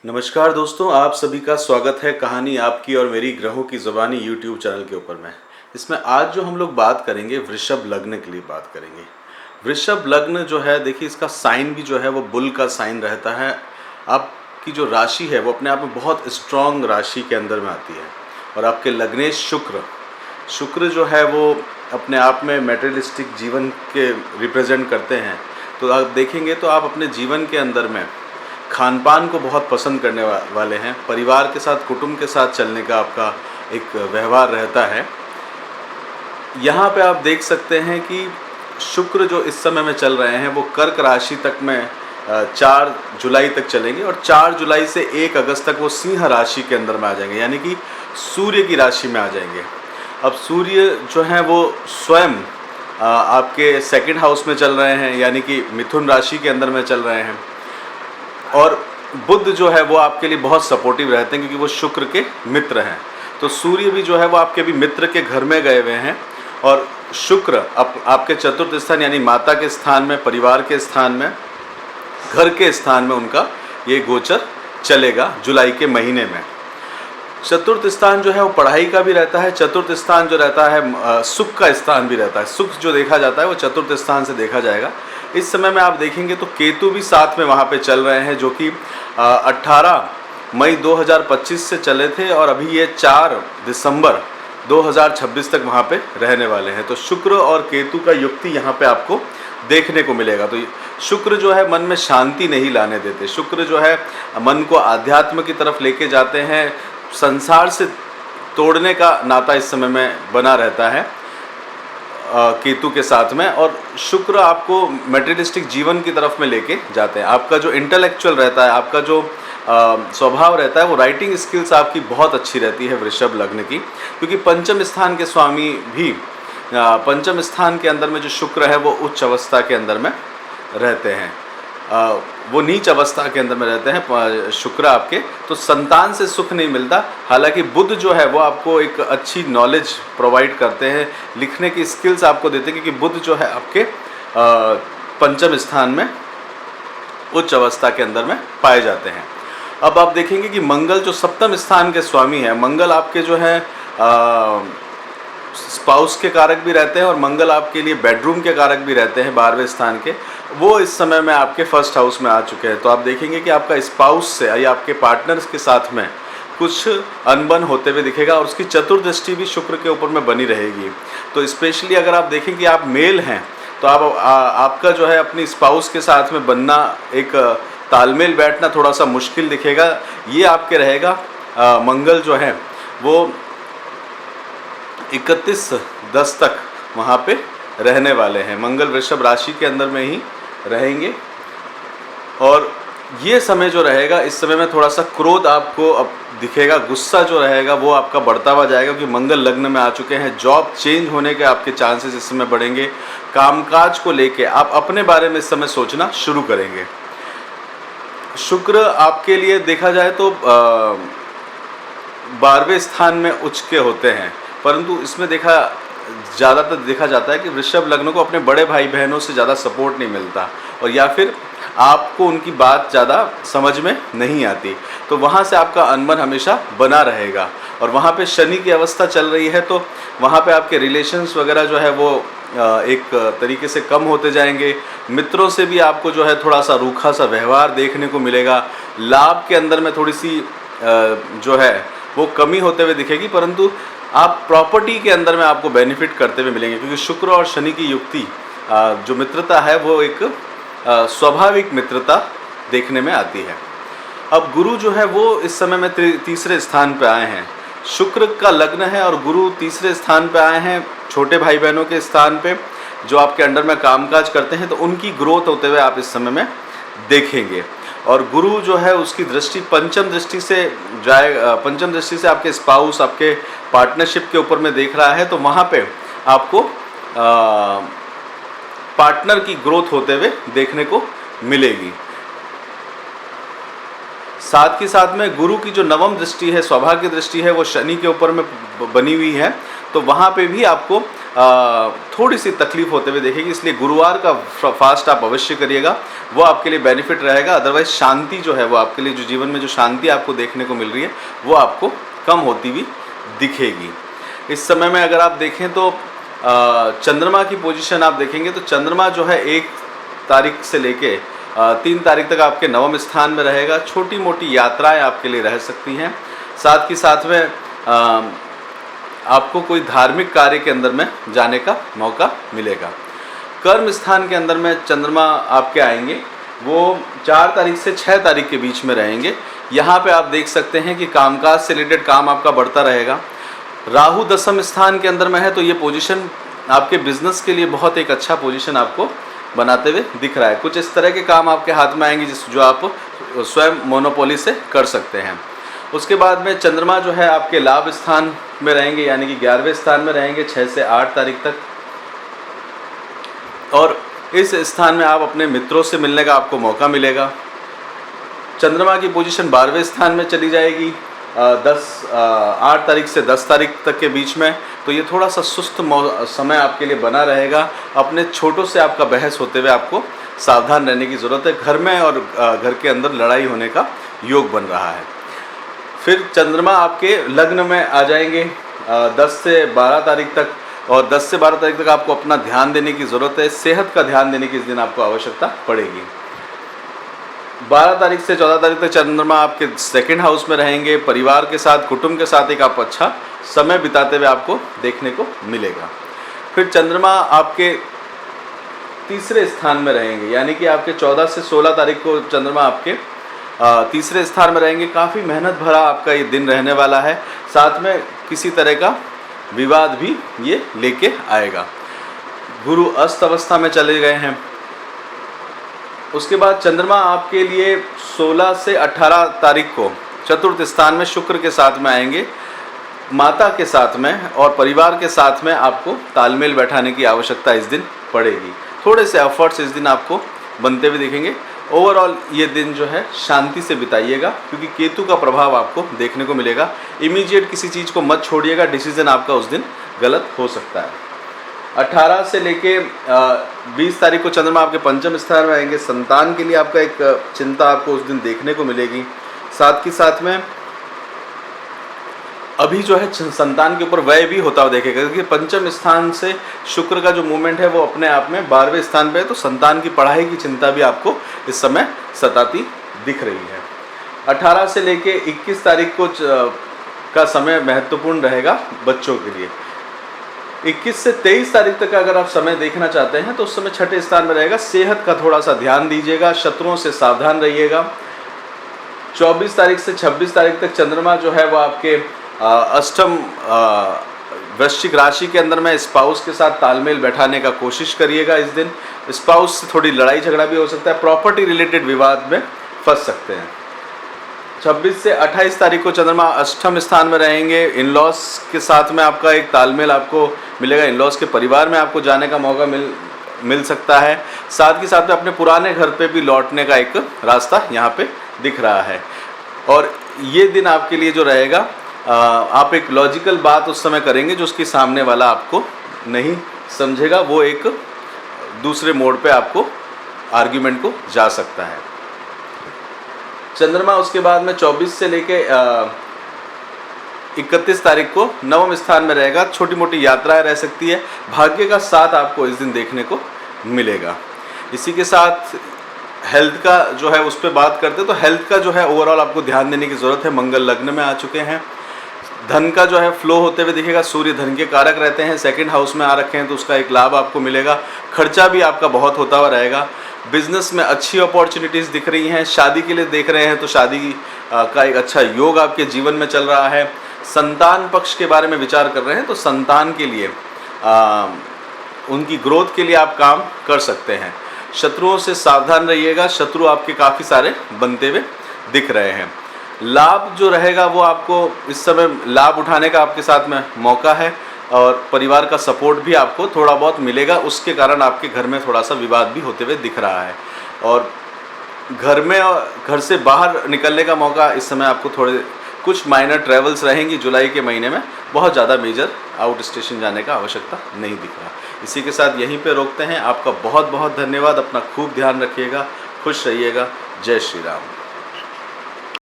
नमस्कार दोस्तों, आप सभी का स्वागत है कहानी आपकी और मेरी ग्रहों की ज़बानी यूट्यूब चैनल के ऊपर में। इसमें आज जो हम लोग बात करेंगे वृषभ लग्न के लिए बात करेंगे। वृषभ लग्न जो है, देखिए इसका साइन भी जो है वो बुल का साइन रहता है। आपकी जो राशि है वो अपने आप में बहुत स्ट्रांग राशि के अंदर में आती है। और आपके लग्नेश शुक्र जो है वो अपने आप में मटेरियलिस्टिक जीवन के रिप्रेजेंट करते हैं। तो आप देखेंगे तो आप अपने जीवन के अंदर में खान पान को बहुत पसंद करने वाले हैं। परिवार के साथ, कुटुंब के साथ चलने का आपका एक व्यवहार रहता है। यहाँ पे आप देख सकते हैं कि शुक्र जो इस समय में चल रहे हैं वो कर्क राशि तक में 4 जुलाई तक चलेंगे और 4 जुलाई से 1 अगस्त तक वो सिंह राशि के अंदर में आ जाएंगे, यानी कि सूर्य की राशि में आ जाएंगे। अब सूर्य जो है वो स्वयं आपके सेकंड हाउस में चल रहे हैं, यानी कि मिथुन राशि के अंदर में चल रहे हैं। और बुध जो है वो आपके लिए बहुत सपोर्टिव रहते हैं क्योंकि वो शुक्र के मित्र हैं। तो सूर्य भी जो है वो आपके भी मित्र के घर में गए हुए हैं और शुक्र आपके चतुर्थ स्थान यानी माता के स्थान में, परिवार के स्थान में, घर के स्थान में उनका ये गोचर चलेगा जुलाई के महीने में। चतुर्थ स्थान जो है वो पढ़ाई का भी रहता है। चतुर्थ स्थान जो रहता है सुख का स्थान भी रहता है। सुख जो देखा जाता है वो चतुर्थ स्थान से देखा जाएगा। इस समय में आप देखेंगे तो केतु भी साथ में वहाँ पे चल रहे हैं, जो कि 18 मई 2025 से चले थे और अभी ये 4 दिसंबर 2026 तक वहाँ पे रहने वाले हैं। तो शुक्र और केतु का युक्ति यहाँ पे आपको देखने को मिलेगा। तो शुक्र जो है मन में शांति नहीं लाने देते। शुक्र जो है मन को आध्यात्म की तरफ लेके जाते हैं। संसार से तोड़ने का नाता इस समय में बना रहता है केतु के साथ में। और शुक्र आपको मटेरियलिस्टिक जीवन की तरफ में लेके जाते हैं। आपका जो इंटेलेक्चुअल रहता है, आपका जो स्वभाव रहता है, वो राइटिंग स्किल्स आपकी बहुत अच्छी रहती है वृषभ लग्न की, क्योंकि पंचम स्थान के स्वामी भी पंचम स्थान के अंदर में जो शुक्र है वो उच्च अवस्था के अंदर में रहते हैं। वो नीच अवस्था के अंदर में रहते हैं शुक्र आपके। तो संतान से सुख नहीं मिलता। हालांकि बुध जो है वो आपको एक अच्छी नॉलेज प्रोवाइड करते हैं, लिखने की स्किल्स आपको देते हैं, क्योंकि बुध जो है आपके पंचम स्थान में उच्च अवस्था के अंदर में पाए जाते हैं। अब आप देखेंगे कि मंगल जो सप्तम स्थान के स्वामी है, मंगल आपके जो है स्पाउस के कारक भी रहते हैं और मंगल आपके लिए बेडरूम के कारक भी रहते हैं 12वें स्थान के। वो इस समय में आपके फर्स्ट हाउस में आ चुके हैं। तो आप देखेंगे कि आपका स्पाउस से या आपके पार्टनर्स के साथ में कुछ अनबन होते हुए दिखेगा और उसकी चतुर्दृष्टि भी शुक्र के ऊपर में बनी रहेगी। तो स्पेशली अगर आप देखें कि आप मेल हैं तो आपका जो है अपनी स्पाउस के साथ में बनना, एक तालमेल बैठना थोड़ा सा मुश्किल दिखेगा। ये आपके रहेगा मंगल जो है वो 31/10 तक वहाँ पे रहने वाले हैं। मंगल वृषभ राशि के अंदर में ही रहेंगे और ये समय जो रहेगा, इस समय में थोड़ा सा क्रोध आपको अब दिखेगा, गुस्सा जो रहेगा वो आपका बढ़ता हुआ जाएगा क्योंकि मंगल लग्न में आ चुके हैं। जॉब चेंज होने के आपके चांसेस इस समय बढ़ेंगे। कामकाज को लेके आप अपने बारे में इस समय सोचना शुरू करेंगे। शुक्र आपके लिए देखा जाए तो 12वें स्थान में उच्च के होते हैं, परंतु इसमें ज़्यादातर देखा जाता है कि वृषभ लग्न को अपने बड़े भाई बहनों से ज़्यादा सपोर्ट नहीं मिलता और या फिर आपको उनकी बात ज़्यादा समझ में नहीं आती। तो वहाँ से आपका अनबन हमेशा बना रहेगा। और वहाँ पे शनि की अवस्था चल रही है तो वहाँ पे आपके रिलेशंस वगैरह जो है वो एक तरीके से कम होते जाएंगे। मित्रों से भी आपको जो है थोड़ा सा रूखा सा व्यवहार देखने को मिलेगा। लाभ के अंदर में थोड़ी सी जो है वो कमी होते हुए दिखेगी, परंतु आप प्रॉपर्टी के अंदर में आपको बेनिफिट करते हुए मिलेंगे क्योंकि शुक्र और शनि की युक्ति जो मित्रता है वो एक स्वाभाविक मित्रता देखने में आती है। अब गुरु जो है वो इस समय में तीसरे स्थान पे आए हैं। शुक्र का लग्न है और गुरु तीसरे स्थान पे आए हैं, छोटे भाई बहनों के स्थान पे जो आपके अंडर में कामकाज करते हैं। तो उनकी ग्रोथ होते हुए आप इस समय में देखेंगे। और गुरु जो है उसकी दृष्टि पंचम दृष्टि से पंचम दृष्टि से आपके स्पाउस, आपके पार्टनरशिप के ऊपर में देख रहा है। तो वहाँ पे आपको पार्टनर की ग्रोथ होते हुए देखने को मिलेगी। साथ ही साथ में गुरु की जो नवम दृष्टि है, सौभाग्य दृष्टि है, वो शनि के ऊपर में बनी हुई है। तो वहाँ पे भी आपको थोड़ी सी तकलीफ होते हुए देखेगी, इसलिए गुरुवार का फास्ट आप अवश्य करिएगा, वो आपके लिए बेनिफिट रहेगा। अदरवाइज शांति जो है वो आपके लिए, जो जीवन में जो शांति आपको देखने को मिल रही है वो आपको कम होती हुई दिखेगी। इस समय में अगर आप देखें तो चंद्रमा की पोजीशन आप देखेंगे तो चंद्रमा जो है 1 तारीख से लेके 3 तारीख तक आपके 9वें स्थान में रहेगा। छोटी मोटी यात्राएं आपके लिए रह सकती हैं, साथ ही साथ में आपको कोई धार्मिक कार्य के अंदर में जाने का मौका मिलेगा। कर्म स्थान के अंदर में चंद्रमा आपके आएंगे, वो 4 तारीख से 6 तारीख के बीच में रहेंगे। यहाँ पे आप देख सकते हैं कि कामकाज से रिलेटेड काम आपका बढ़ता रहेगा। राहु 10वें स्थान के अंदर में है, तो ये पोजीशन आपके बिजनेस के लिए बहुत एक अच्छा पोजीशन आपको बनाते हुए दिख रहा है। कुछ इस तरह के काम आपके हाथ में आएंगे जो आप स्वयं मोनोपोली से कर सकते हैं। उसके बाद में चंद्रमा जो है आपके लाभ स्थान में रहेंगे, यानी कि 11वें स्थान में रहेंगे 6 से 8 तारीख तक, और इस स्थान में आप अपने मित्रों से मिलने का आपको मौका मिलेगा। चंद्रमा की पोजीशन 12वें स्थान में चली जाएगी 8 तारीख से 10 तारीख तक के बीच में, तो ये थोड़ा सा सुस्त समय आपके लिए बना रहेगा। अपने छोटों से आपका बहस होते हुए आपको सावधान रहने की ज़रूरत है। घर में और घर के अंदर लड़ाई होने का योग बन रहा है। फिर चंद्रमा आपके लग्न में आ जाएंगे 10 से 12 तारीख तक, और 10 से 12 तारीख तक आपको अपना ध्यान देने की ज़रूरत है। सेहत का ध्यान देने की इस दिन आपको आवश्यकता पड़ेगी। 12 तारीख से 14 तारीख तक चंद्रमा आपके 2nd हाउस में रहेंगे। परिवार के साथ, कुटुंब के साथ एक आप अच्छा समय बिताते हुए आपको देखने को मिलेगा। फिर चंद्रमा आपके 3रे स्थान में रहेंगे, यानी कि आपके 14 से 16 तारीख को चंद्रमा आपके 3रे स्थान में रहेंगे। काफ़ी मेहनत भरा आपका ये दिन रहने वाला है, साथ में किसी तरह का विवाद भी ये लेके आएगा। गुरु अस्त अवस्था में चले गए हैं। उसके बाद चंद्रमा आपके लिए 16 से 18 तारीख को 4th स्थान में शुक्र के साथ में आएंगे। माता के साथ में और परिवार के साथ में आपको तालमेल बैठाने की आवश्यकता इस दिन पड़ेगी। थोड़े से एफर्ट्स इस दिन आपको बनते हुए दिखेंगे। ओवरऑल ये दिन जो है शांति से बिताइएगा, क्योंकि केतु का प्रभाव आपको देखने को मिलेगा। इमीडिएट किसी चीज़ को मत छोड़िएगा, डिसीजन आपका उस दिन गलत हो सकता है। 18 से लेके 20 तारीख को चंद्रमा आपके 5वें स्थान में आएंगे। संतान के लिए आपका एक चिंता आपको उस दिन देखने को मिलेगी। साथ ही साथ में अभी जो है संतान के ऊपर व्यय भी होता हुआ देखेगा, क्योंकि 5वें स्थान से शुक्र का जो मूवमेंट है वो अपने आप में 12वें स्थान पे है, तो संतान की पढ़ाई की चिंता भी आपको इस समय सताती दिख रही है। 18 से लेके 21 तारीख को का समय महत्वपूर्ण रहेगा बच्चों के लिए। 21 से 23 तारीख तक का अगर आप समय देखना चाहते हैं तो उस समय 6ठे स्थान में रहेगा। सेहत का थोड़ा सा ध्यान दीजिएगा, शत्रुओं से सावधान रहिएगा। 24 तारीख से 26 तारीख तक चंद्रमा जो है वो आपके अष्टम वृश्चिक राशि के अंदर में स्पाउस के साथ तालमेल बैठाने का कोशिश करिएगा। इस दिन स्पाउस से थोड़ी लड़ाई झगड़ा भी हो सकता है, प्रॉपर्टी रिलेटेड विवाद में फंस सकते हैं। 26 से 28 तारीख को चंद्रमा अष्टम स्थान में रहेंगे। इन-लॉज के साथ में आपका एक तालमेल आपको मिलेगा। इन-लॉज के परिवार में आपको जाने का मौका मिल सकता है। साथ ही साथ में अपने पुराने घर पे भी लौटने का एक रास्ता यहाँ पे दिख रहा है। और ये दिन आपके लिए जो रहेगा, आप एक लॉजिकल बात उस समय करेंगे जो उसके सामने वाला आपको नहीं समझेगा, वो एक दूसरे मोड पे आपको आर्ग्यूमेंट को जा सकता है। चंद्रमा उसके बाद में 24 से लेके 31 तारीख को 9वें स्थान में रहेगा। छोटी मोटी यात्राएं रह सकती है। भाग्य का साथ आपको इस दिन देखने को मिलेगा। इसी के साथ हेल्थ का जो है उस पर बात करते हैं, तो हेल्थ का जो है ओवरऑल आपको ध्यान देने की ज़रूरत है। मंगल लग्न में आ चुके हैं। धन का जो है फ्लो होते हुए दिखेगा। सूर्य धन के कारक रहते हैं, 2nd हाउस में आ रखे हैं, तो उसका एक लाभ आपको मिलेगा। खर्चा भी आपका बहुत होता हुआ रहेगा। बिजनेस में अच्छी अपॉर्चुनिटीज़ दिख रही हैं। शादी के लिए देख रहे हैं तो शादी का एक अच्छा योग आपके जीवन में चल रहा है। संतान पक्ष के बारे में विचार कर रहे हैं तो संतान के लिए उनकी ग्रोथ के लिए आप काम कर सकते हैं। शत्रुओं से सावधान रहिएगा। शत्रु आपके काफ़ी सारे बनते हुए दिख रहे हैं। लाभ जो रहेगा वो आपको इस समय लाभ उठाने का आपके साथ में मौका है, और परिवार का सपोर्ट भी आपको थोड़ा बहुत मिलेगा। उसके कारण आपके घर में थोड़ा सा विवाद भी होते हुए दिख रहा है। और घर से बाहर निकलने का मौका इस समय आपको कुछ माइनर ट्रैवल्स रहेंगी जुलाई के महीने में, बहुत ज़्यादा मेजर आउट स्टेशन जाने का आवश्यकता नहीं दिख रहा। इसी के साथ यहीं पे रोकते हैं। आपका बहुत बहुत धन्यवाद। अपना खूब ध्यान रखिएगा, खुश रहिएगा। जय श्री राम।